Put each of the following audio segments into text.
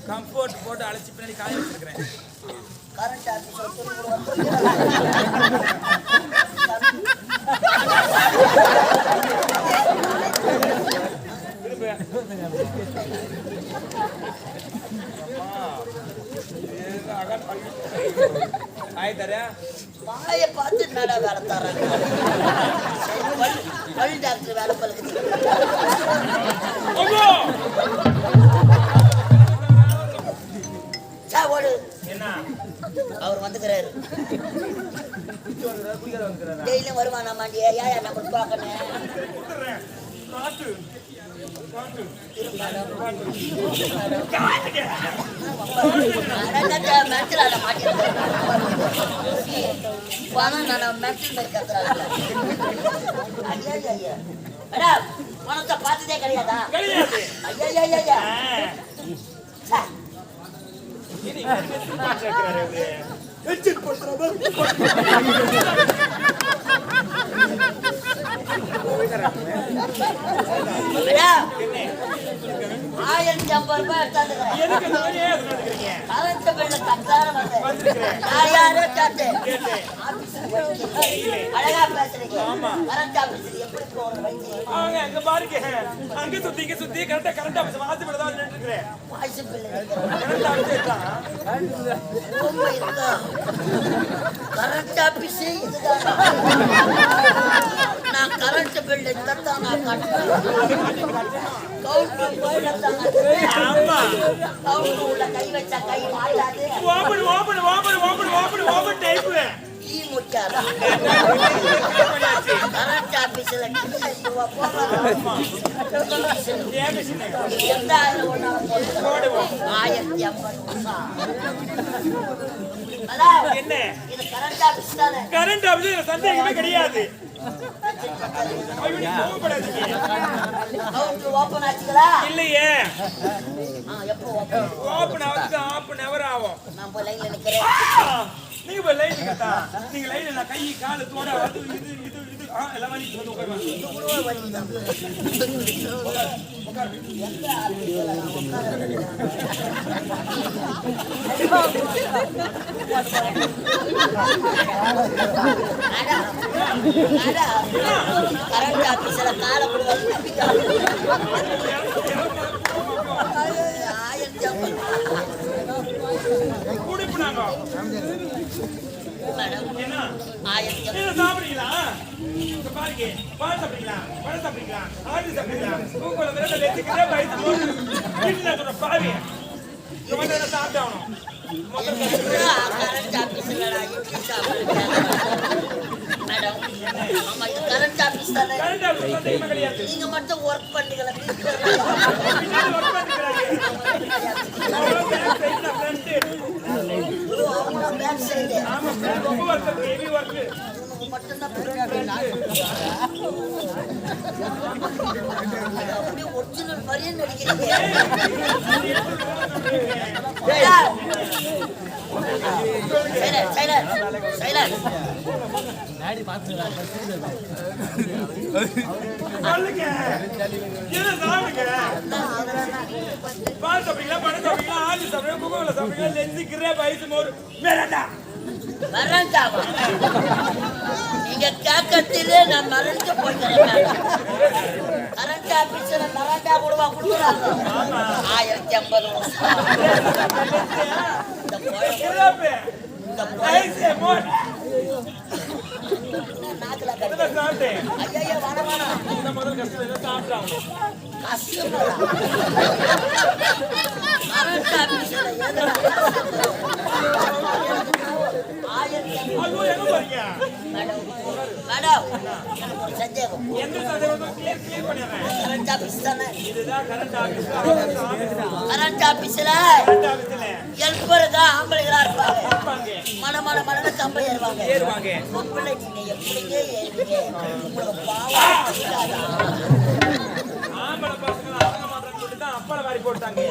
Comfort போட்டு அழைச்சி பின்னாடி காய வச்சிருக்கிறேன். கரண்ட் ஆஃபீஸ் வாயை பார்த்து என்னடா வேலை தர்றாங்க. பள்ளி டாக்டர் வேலை பழகுது. அவர் வந்துக்கிறாரு. டெய்லியும் வருவானா மாண்டியா? ஏன் நம்ம பார்க்கணும்? பணத்தை பார்த்ததே கிடையாதா? ஆயிரத்தி 50 ரூபாய் அழகா பேசுறீங்க. சுத்தி கரெக்டா கரண்ட் ஆபீஸ் வாசப்படதான் நின்னுக்கிறேன். கரண்ட் ஆபீஸ் இதுதான். நான் கரண்ட் பில் எடுத்தான் நான் கட்டுறேன். கவுண்டர் போயிடத்தான் கவுண்டர் உள்ள கை வச்சா கை மாட்டாது. Open open open open open open type ஈ முட்டாளா. கரண்ட் ஆபீஸ்ல எந்த 1050 என்ன இது கரண்ட் ஆபீஸ் தானே? கரண்ட் ஆபீஸ் சந்தேகமே கிடையாது. ஓபன் ஆச்சுங்களா? இல்லையே. எப்போ ஓபன் ஆகுது? half an hour ஆகும். நான் போய் லைன்ல நிக்கிறேன். நீங்க போய் லைன்ல நிக்கறதா? நீங்க லைன்ல நான் கை கால் தோட அது இது இது இது எல்லாம் வலி வந்து உட்காருங்க. இது கூட வலி தான். உட்காரு. எந்த ஆளுல நான் உட்கார்றேன். கரண்ட் ஆபீஸ்ல கால போடுவாங்க. 1050 குடிப்புனாங்க. மேடம் என்ன 1050 நீங்க சாப்பிடுறீங்களா? பாருங்க பால் சாப்பிடுறீங்களா? பழம் சாப்பிடுறீங்களா? ஆடு சாப்பிடுறீங்களா? உங்களோட வேலை லெச்சிக்கே பைத்து போடு. வீட்டுல சொல்ற பாவி இவங்க சாப்பிடணும். கரண்ட் ஆபீஸ்ல இட்லி சாப்பிடுறேன். மேடம் ஆமா இது கரண்ட் ஆபீஸ் தானே? கரண்ட் ஆபீஸ் சந்தேகமே கிடையாது. நீங்க மட்டும் வொர்க் பண்ணீங்களா? பின்னாடி வொர்க் பண்ணிக்கறாங்க. அவங்க பேக் சைடு. ஆமா ரொம்ப வொர்க் ஹெவி வொர்க். மட்டும் தான் அப்படியே ஒரிஜினல் மாதிரியே நடிக்கிறீங்க. பால் சாப்பிடுறீங்களா? பழம் சாப்பிடுறீங்களா? ஆடு சாப்பிடுறீங்களா? குக்குல சாப்பிடுறீங்களா? லெச்சிக்கே பைத்து போடு. மேலடா மறந்தாவா? நீங்க கேட்கறதுலே நான் மறந்து போய்க்கிறேன். கரண்ட் ஆபீஸ்ல மறந்தா கூடவா கொடுக்குறாங்க? 1050 நாக்குல ஐயா வர வேணாம். முதல் கஷ்டம் சாப்பிட்றாங்க. கரண்ட் ஆபீஸ்ல ஏதோ மேடம் எனக்கு ஒரு சந்தேகம். எந்த சந்தேகம் கிளியர் பண்ணிடுறேன். கரண்ட் ஆபீஸ் தானே? இதுதான் கரண்ட் ஆபீஸ். கரண்ட் ஆபீஸ்ல ஹெல்ப்பருக்கா ஆம்பளைகளா இருப்பாங்க. மன கம்பை ஏறுவாங்க. பொம்பளை நீங்க எப்படிங்க ஏறுவீங்க? உங்களுக்கு பாவம். ஆம்பளை பசங்க அவங்க மாத்திரம் சொல்லிட்டு அப்பளை வாரி போட்டாங்க.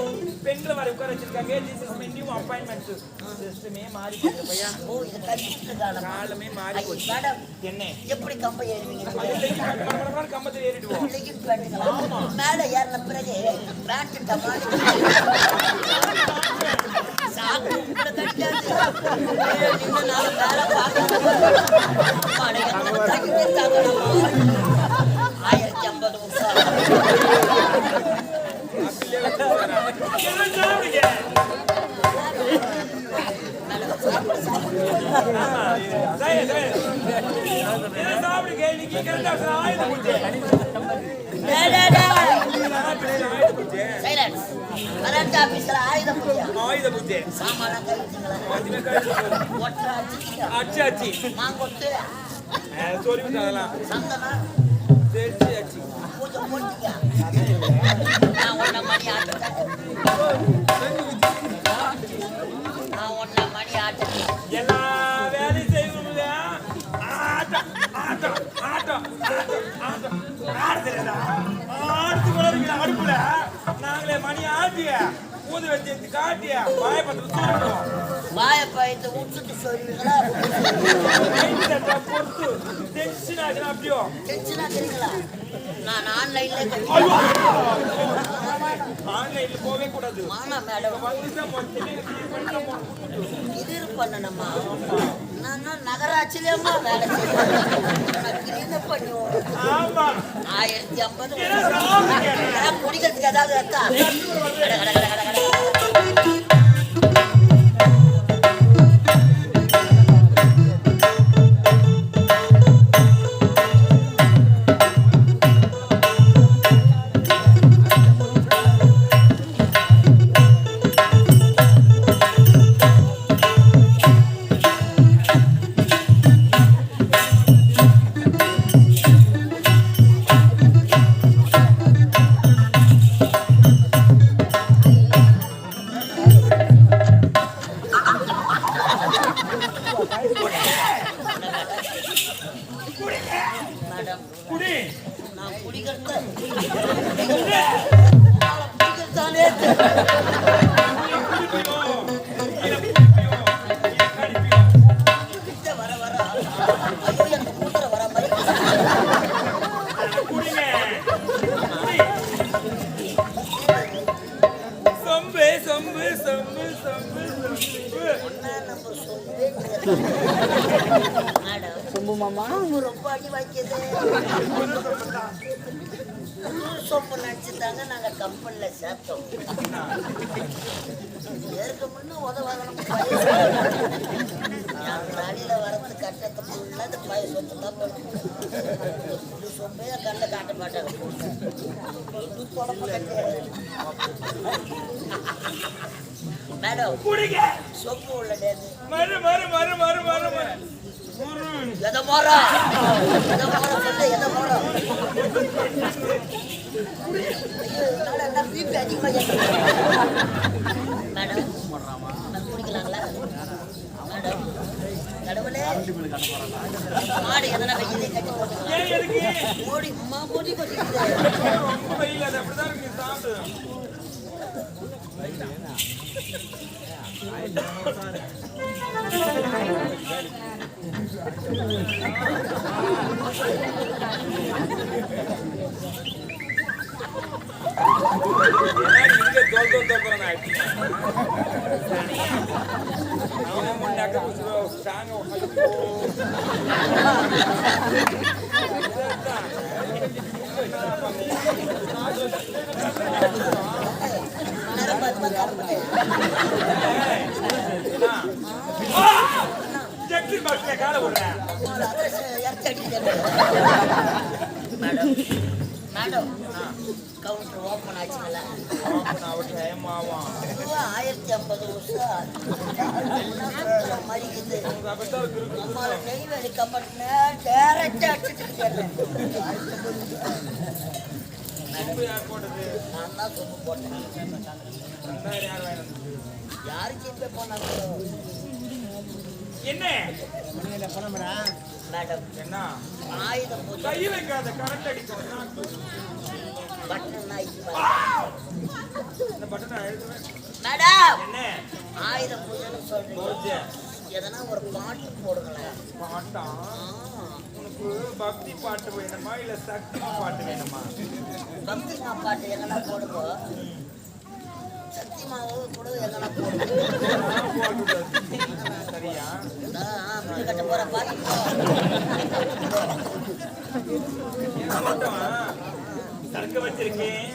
பெண்களை வாரி உட்கார வச்சிருக்காங்க. This is my new appointment. சிஸ்டமே மாறி போச்சு பையா. ஓ இது கண்டிப்பாக காலமே மாறி போச்சு. மேடம் என்ன எப்படி கம்பை ஏறுவீங்க? கம்பத்தில் ஏறிடுவோம். மேல ஏறின பிறகு பேண்ட் டமால் நாங்களே மணி ஆட்டிய ஊது வச்சு காட்டிய வாயப்பட்டு வாயப்பயத்தை உச்சுட்டு சொல்லுவீங்களா பொறுத்து டென்ஷன் ஆச்சுன்னா அப்படியோ டென்ஷனா தெரியுங்களா நான் ஆன்லைன்ல போகவே கூடாது மேடம் இது பண்ணணுமா நான் நகராட்சியிலேயுமா வேலை செய்யணும் பண்ணுவோம் 1050 குடிக்கிறதுக்கு ஏதாவது இருக்கா ரொம்ப அடி வைக்கிது சொப்பு நடிச்சுட்டாங்க நாங்க கம்பெனில சேர்த்தோம் ஏற்க முன்ன உதவாகணும் அடியில வரது கட்டத்தை ஃபுல்லா இந்த பய சொத்து தான் போடும் சொம்பே கண்ணில் காட்ட மாட்டாங்க மேடம் சொப்பு உள்ள எதை போறா எதை போற சொல்ல எதை போற என்ன பிபி அதிகமா மேடம் குடிக்கலாங்களா மேடம் கடவுளே மாடு எதனா வெயிலே கட்டி போட்டுக்கலாம் ஓடி அம்மா போட்டி மேடம் கவுண்டர் ஓப்பன் ஆச்சுங்களா 1050 வருஷம் மறிக்குது நம்மள நெய்வேலி கம்பெனி டேரக்டா அடிச்சுட்டு நான் தான் சொம்பு போட்டேன் யாரு ஜிபே போனாங்க என்ன மேடம் என்ன ஆயுதம் கை வைக்காத கரண்ட் அடிக்கும் பட்டன் எழுதுவேன் மேடம் என்ன ஆயுதம் பூஜைன்னு சொல்றீங்க எதனா ஒரு பாட்டு போடுங்களேன் பாட்டா உனக்கு பக்தி பாட்டு வேணுமா இல்ல சக்தி பாட்டு வேணுமா பக்தி பாட்டு எங்கன்னா போடுங்க சக்தி மாவு கூட எங்கன்னா போடுங்க சரியா கட்ட போற பாத்துக்கோ. சரக்கு வச்சிருக்கேன்.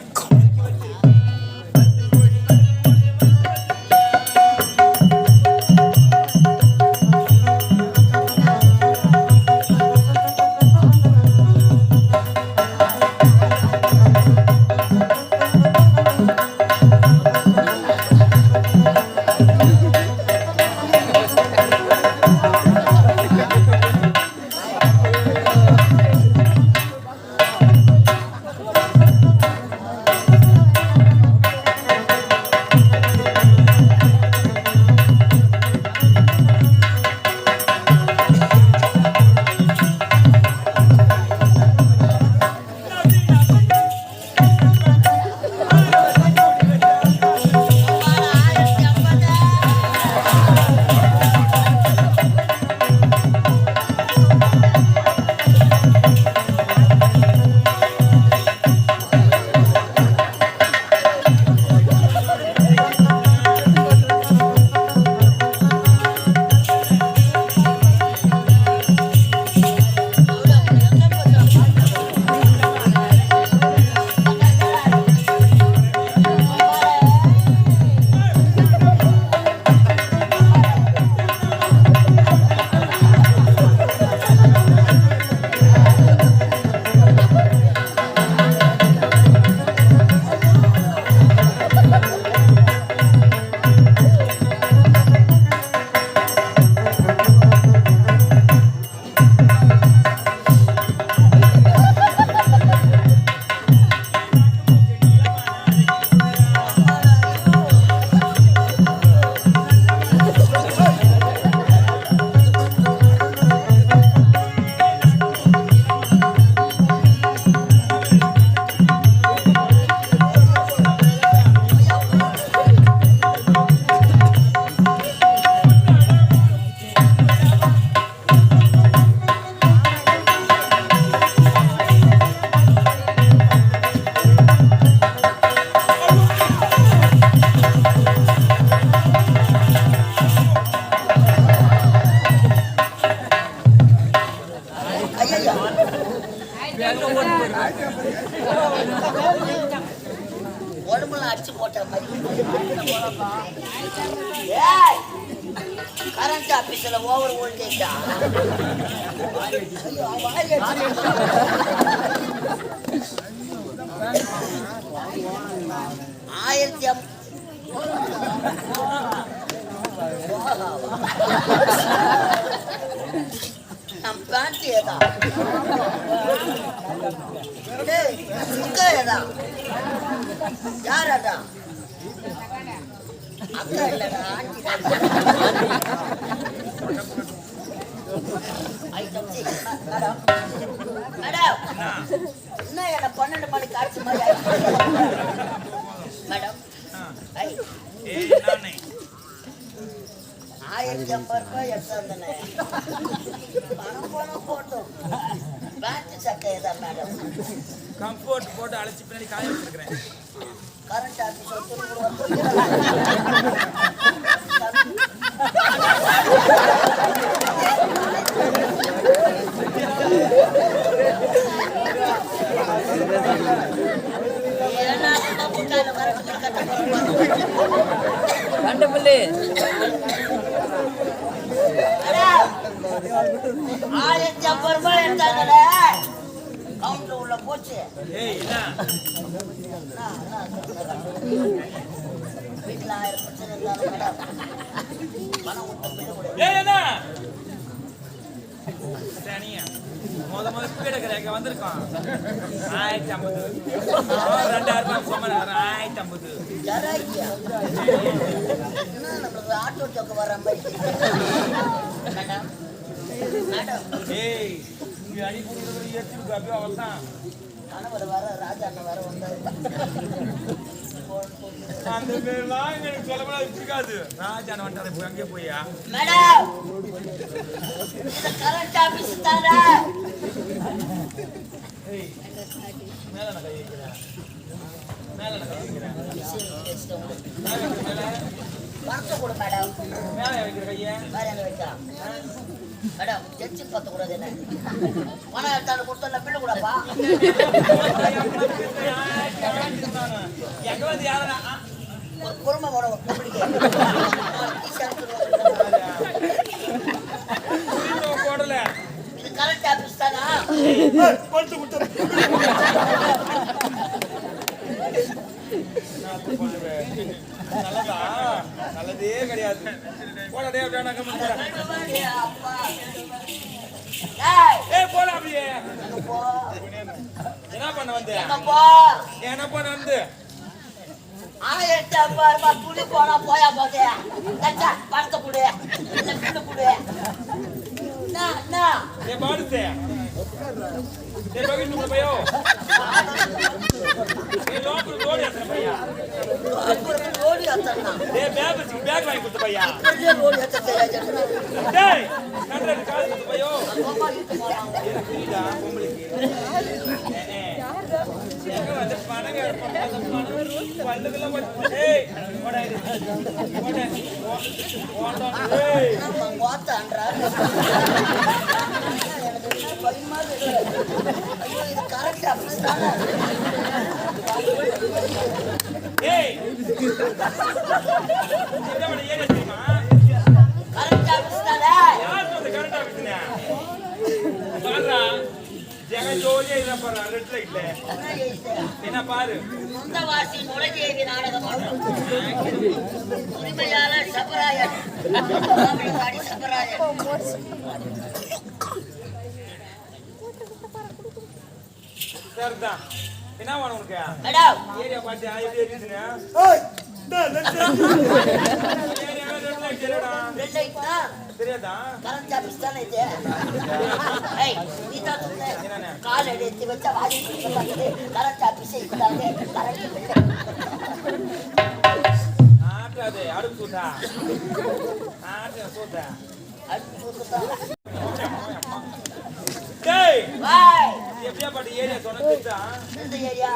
உடம்புல அடிச்சு போட்ட மாதிரி கரண்ட் ஆபீஸ்ல ஓவர் வோல்டேஜா ஆயிரத்தி நம் பேண்ட் ஏதா ஏதா யாரடா அக்கா இல்லடா ஆண்டி மேடம் மேடம் என்ன என்ன 12 மணி காட்சி மாதிரி மேடம் 1050 ரூபாய் எடுத்தாந்தனே பணம் போட்டோம் பேண்ட் சட்டை ஏதா மேடம் கம்ஃபோர்ட் போட்டு அழைச்சி பின்னாடி காய வச்சிருக்கிறேன் கரண்ட் ஆஃபீஸ் கண்டுபிள்ளி 1050 ரூபாய் எடுத்தாங்களே கவுண்டர் உள்ள போச்சு. வீட்டுல 1000 பிரச்சனை இருந்தாலும் மேடம் பணம் முதல் ஸ்பீட கிடைக்க வந்திருக்கோம் 1050 2000 சும்மா 1050 நம்மளுக்கு ஆட்டோ சோக்க வர மாதிரி மேடம் மேடம் ஏய் நீ அடி புடிறது ஏத்தி காப்பி அவதான் கணவர் வர ராஜா அண்ணன் வர வந்தாரு அந்த பேர்லாம் எனக்கு சொல்லக்கூடாது பிடிக்காது ராஜா அண்ணன் வந்துட்டாரு அங்கே போயா மேடம் இது கரண்ட் ஆபீஸ் தானே ஏய் மேல நான் கை வைக்கிறேன் மேல நான் கை வைக்கிறேன் மேல பணத்தை கொடு மேடம். மேலே வைக்கிற கையை வேற எங்க வைக்கலாம் மேடம்? ஜட்ஜி பத்த கூடாது என்ன? பணம் எடுத்தாலும் கொடுத்தா பிள்ளை கூடப்பா. எங்க வந்து யாரா ஒரு பொறுமை கூட போடல இது கரெக்ட் ஆபீஸ் தானா? கொடுத்து கொடுத்து நல்லதா நல்லதே கிடையாது. போடா வேணாங்க போல அப்படியே என்ன பண்ண வந்து என்ன பண்ண வந்து துணி போனா போயா போதே பணத்தை கொடு பிள்ளை கொடு. பாடுத்தே பையோ பையா ஓடி வந்தா பேக் வாங்கி கொடுத்த பையா ஓடி வச்ச காசு கொடுத்த பையோ புரியுதா உங்களுக்கு பணங்க கரெக்ட் ஆபீஸ் தானே? கரெக்ட் ஆபீஸ் தானே? கரெக்ட் ஆபீஸ்னா ஜெகன் ஜோலியா இல்ல பாரு ரெட் லைட்ல என்ன பாரு முந்தவாசி நுழைஞ்சேவி நாடகம் உரிமையாளர் சபராயன் சபராயன் சரிதான் என்ன வேணும் உனக்கு மேடம் ஏரியா பாட்டு எப்படி இருக்குதுன்னா தெரியாதா கரண்ட் ஆபீஸ் தானே இது? கால் எடுத்து வச்சா வாங்கி கரண்ட் ஆபீஸ் ஆட்டாது அடுப்பு சூட்டா ஆட்ட சூட்டா எப்படியா பாட்டு ஏரியா சொன்னா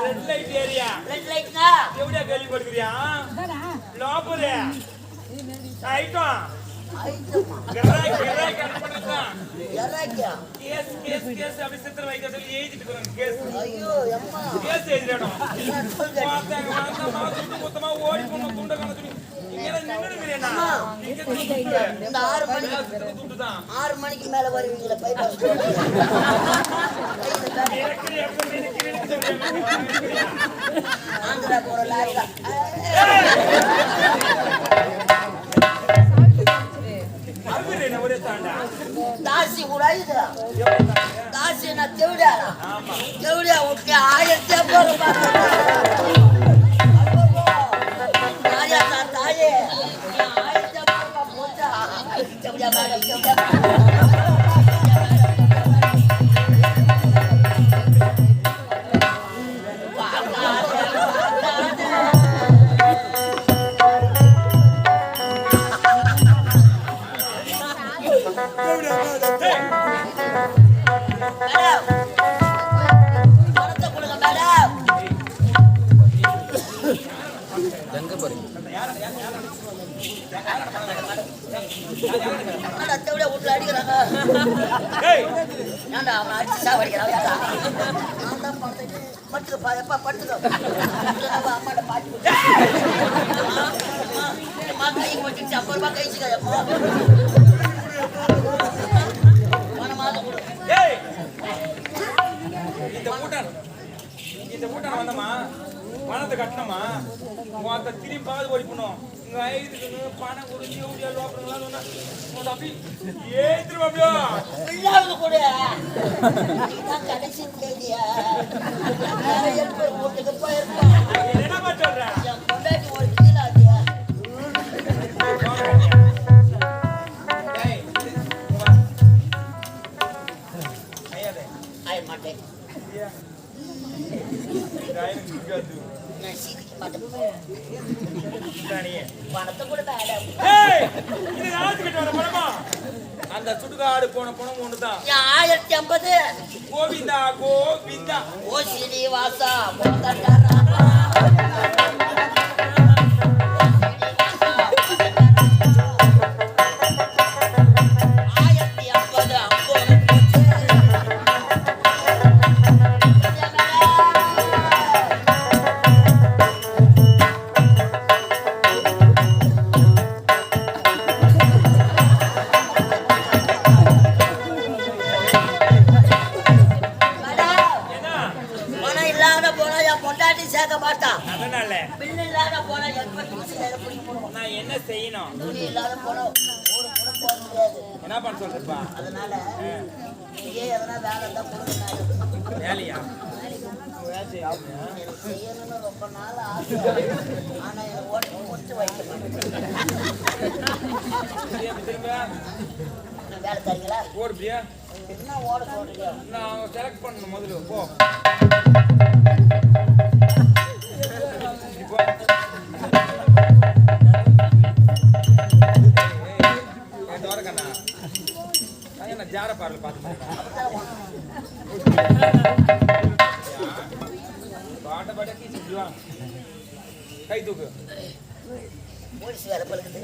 ரெட் லைட் ஏரியா எப்படியா கேள்விப்படுக்கிறியா லோபரு ஐட்டம் இந்த 6 மணிக்கு மேல வருவீங்களா? ஆந்திரா போற லாரி தாசி கூட தாசி நான் தெவிடா விட்டு 1000 தாயே 1000 போட்டா தெவிடா வீட்டுல அடிக்கிறாங்க ஏன்டா அவன் அடிச்சு சாவடிக்கிறான் படுத்துக்கப்பா எப்பா படுத்துக்கோ அம்மாட்ட பாட்டு கை போட்டுச்சு 50 ரூபாய் கழிச்சுக்கா எப்போ மாதம் கொடு இந்த கூட்டம் வந்தமா பணத்தை கட்டணுமா மொத்த திரும்பி பாது ஓடி பண்ணும் உங்க ஐதுக்கு பணம் கொடுத்து ஊழியா லோக்கல்லாம் சொன்னா அப்படி ஏத்துருவாப்டியோ இல்லாத கூட கடைசி கேள்வியா வீட்டுக்கு போயிருப்பான் என்ன சொல்ற பொண்டாட்டி ஒரு கீழாதியா ஐய மாட்டேன் பணத்தை கூட அந்த சுடுகாடு போன பணம் ஒண்ணுதான் 1050 கோவிந்தா கோவிந்தா ஓ ஸ்ரீனிவாசா நான் என்ன செய்யணும்? துணி இல்லாத போனா ஒரு கூட போக முடியாது. என்ன பண்ண சொல்றப்பா? அதனால நீயே எதனா வேலை தான் கொடுக்கணும். வேலையா? எனக்கு செய்யணும்னு ரொம்ப நாள் ஆசை. ஆனா எனக்கு ஓட்டு முடிச்சு வைக்க மாட்டேன். திரும்ப வேலை தரீங்களா? ஓடு பிரியா. என்ன ஓட சொல்றீங்க? நான் செலக்ட் பண்ணணும் முதல்ல. போ ஜார பாடல பாத்து பாட்ட பாட்ட கீ சொல்லுவா. கை தூக்கு. போலீஸ் வேலை பழுக்குது.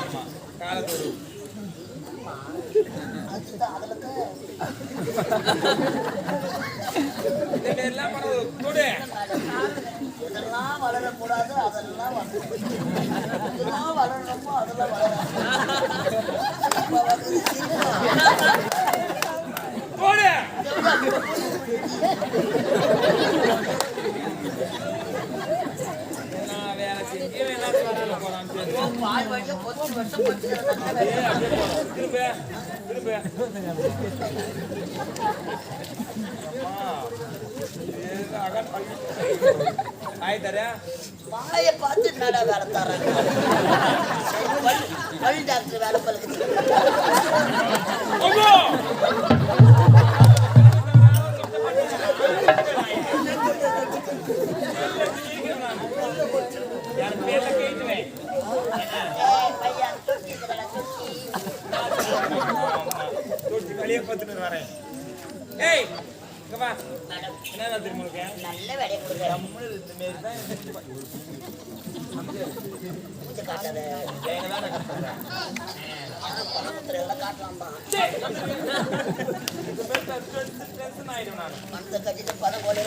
ஆமா காலத்தோடு எல்லாம் கொடு. இதெல்லாம் வளரக்கூடாது, அதெல்லாம் இதெல்லாம் வளரணுமோ அதெல்லாம் போடு. வேலை செஞ்சு பால் வழியா பொத்து வருஷம் பொத்து திரும்ப திரும்ப ஆயிட்டாரா? வாயை பார்த்து என்னடா வேலை தர்றாங்க? பல் டாக்டர் வேலை பழுக்குது. என்ன திரும்ப நல்ல வேலையை கொடுக்குறேன். காட்டாத காட்டலாமா? அந்த கட்டிட்டு பணம் போல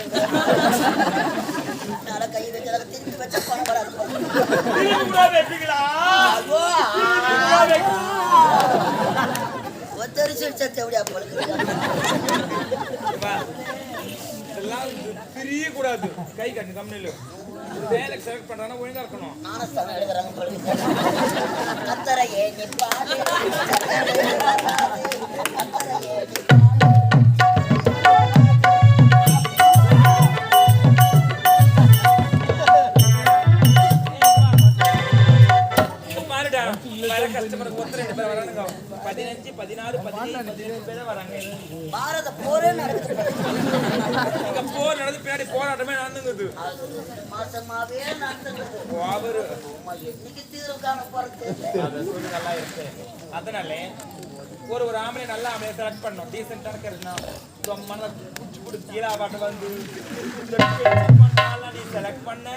கை வச்சாலும் திருப்பி வச்சா பணம் வராது. எப்படியா பொழுது பிரிய கூடாது. கை கட்டு கம்மியில வேலைக்கு செலக்ட் பண்றானா ஒழுங்கா இருக்கணும். நானஸ்தானம் எழுதுறாங்க பொழுது கத்தரையே நிப்பாடு பாருடா வர கஸ்டமர் மொத்தம் 2 பேர் வரானுங்க. 15 16 17 18 பேர் வராங்க. பாரத போரே நடக்குது. இங்க போர் நடந்து பின்னாடி போராட்டமே நடந்துங்குது. மாசமாவே நடந்துங்குது. அவரு இன்னைக்கு தீர்வு காண போறது நல்லா இருக்கு. அதனால ஒரு ஆம்பளை நல்ல ஆம்பளை செலக்ட் பண்ணணும். டீசென்டா இருக்கிறதுனா மன குச்சி குடி கீழே பாட்டு வந்து நீ செலக்ட் பண்ண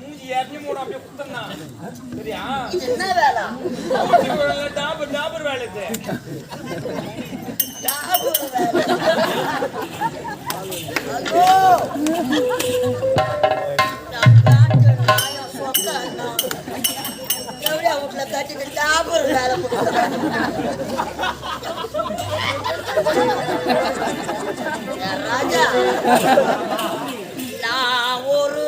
மூஞ்சி ஏறி மூட அப்படியே குத்தனா சரியா? என்ன வேலை? டாபர் டாபர் வேலை இது. டாபர் வேலை. ஹலோ எப்படியா வீட்டுல கட்டிட்டு டாபர் வேலை ராஜா நான் ஒரு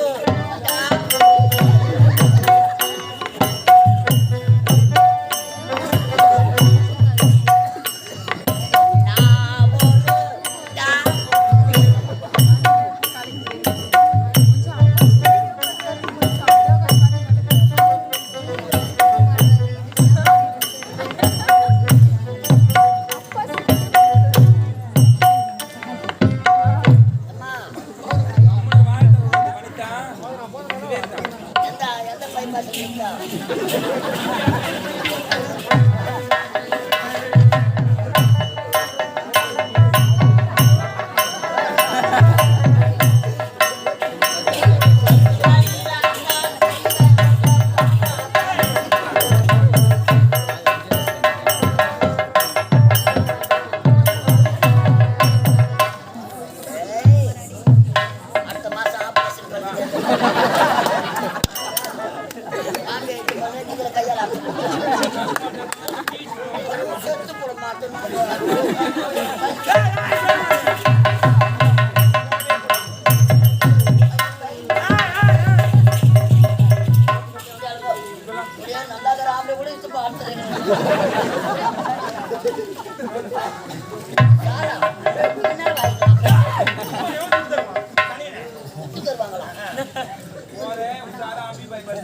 ஒரே உஷாரா அம்பி பை பஸ்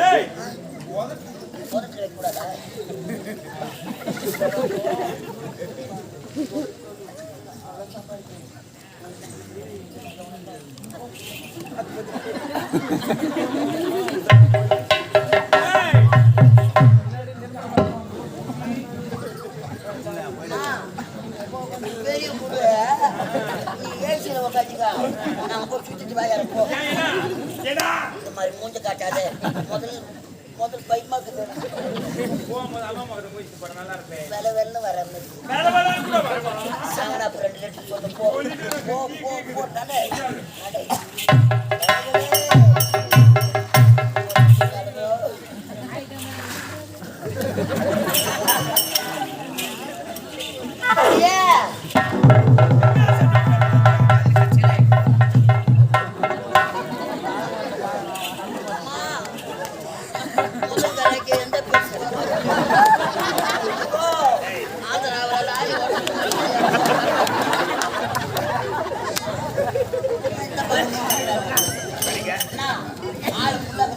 ஏய் போறதுக்கு வைக்க கூடாதா? பெரிய குடு நீ ஏசியில உட்காந்துக்கா நாங்க போய் சுத்திட்டு வாயா போ. ஏடா இந்த மாதிரி மூஞ்ச காட்டாதே. முதல் பைமாக்குது போகும்போது அம்மா மகன் போயிட்டு போற நல்லா இருப்பேன் வெல வெல்ல வர மாதிரி வேற வேற கூட வரமா சாங்கடா 2 லிட்டர் போட்டு போ போ போ போ நட நட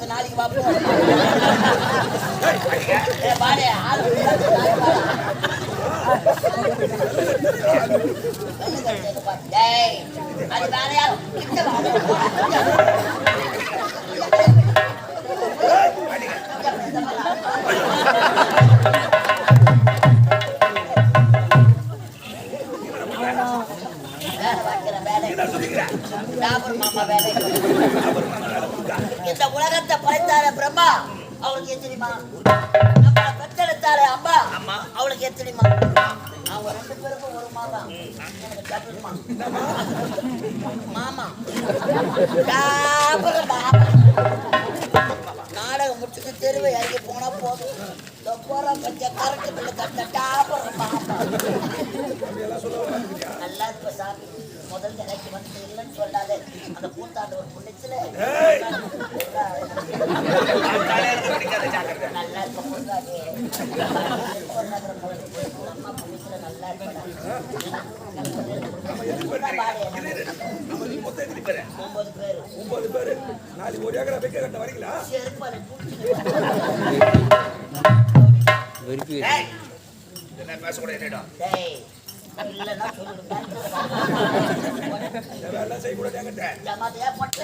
நாளைக்கு பாப்போம். பாரு ஆள் அது வேற யாரும் மாமா வேலை. இந்த உலகத்தை படைத்தார பிரம்மா அவளுக்கு எத்தனைமா? நம்ம பெற்றெடுத்தாலே அம்மா அவளுக்கு எத்தனைமா? அவங்க 2 பேருக்கும் ஒரு மாமா எனக்கு டபுள்மா மாமா நாடகம் முடிச்சுட்டு தெருவை இறங்கி போனா போதும். போற கொஞ்சம் கரெக்ட் பிள்ளை கட்ட டாபர் மாமா நல்லா இருப்ப சாமி. முதல் எனக்கு வந்து இல்லைன்னு சொல்லாது. அந்த பூத்தாண்டு ஒரு புண்ணியத்துல நல்லா இருக்க பொண்ணாது அம்மா புண்ணியத்துல நல்லா இருப்பா. 9 பேரு நாளைக்கு ஒரு ஏக்கரா வைக்க கட்ட வரீங்களா செருப்பாரு பேசக்கூட என்னடா இல்லைன்னா சொல்லுங்க வேலை செய்யக்கூட ஜமாத்தையா போட்டு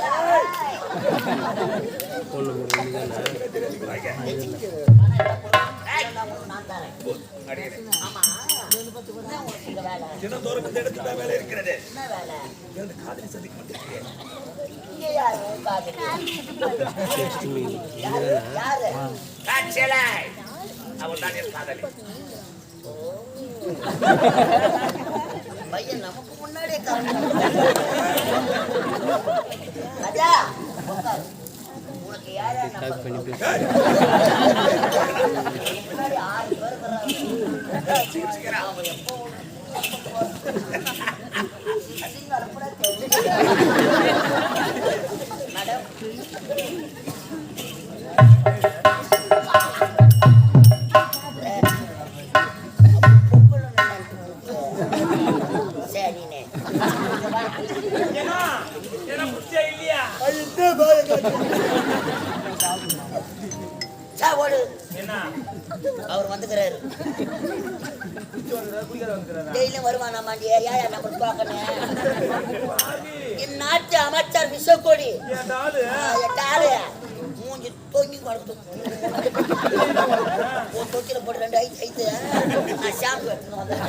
நான் தரேன். ஆமா வேலை தினந்தோறும் இந்த இடத்துல வேலை இருக்கிறது. என்ன வேலை? காதலி சந்திக்க மாட்டேன். இங்கே யாரு காதலி? யாரு? அவள் தான் என் காதலி. பையன் நமக்கு முன்னாடியே ராஜா உனக்கு யார் முன்னாடி 6 பேர் அவங்க எப்போ மேடம் அவர் வந்துக்கிறாரு. டெய்லியும் வருவானா மாண்டியா? ஏன் நம்ம பார்க்கணும்? இந்நாட்டு அமைச்சர் விஸ்வகோடி மூஞ்சி தொங்கி கொடுத்து தொட்டில போட்டு 2 ஐத்து நான் ஷாம்பு எடுத்துன்னு வந்தேன்.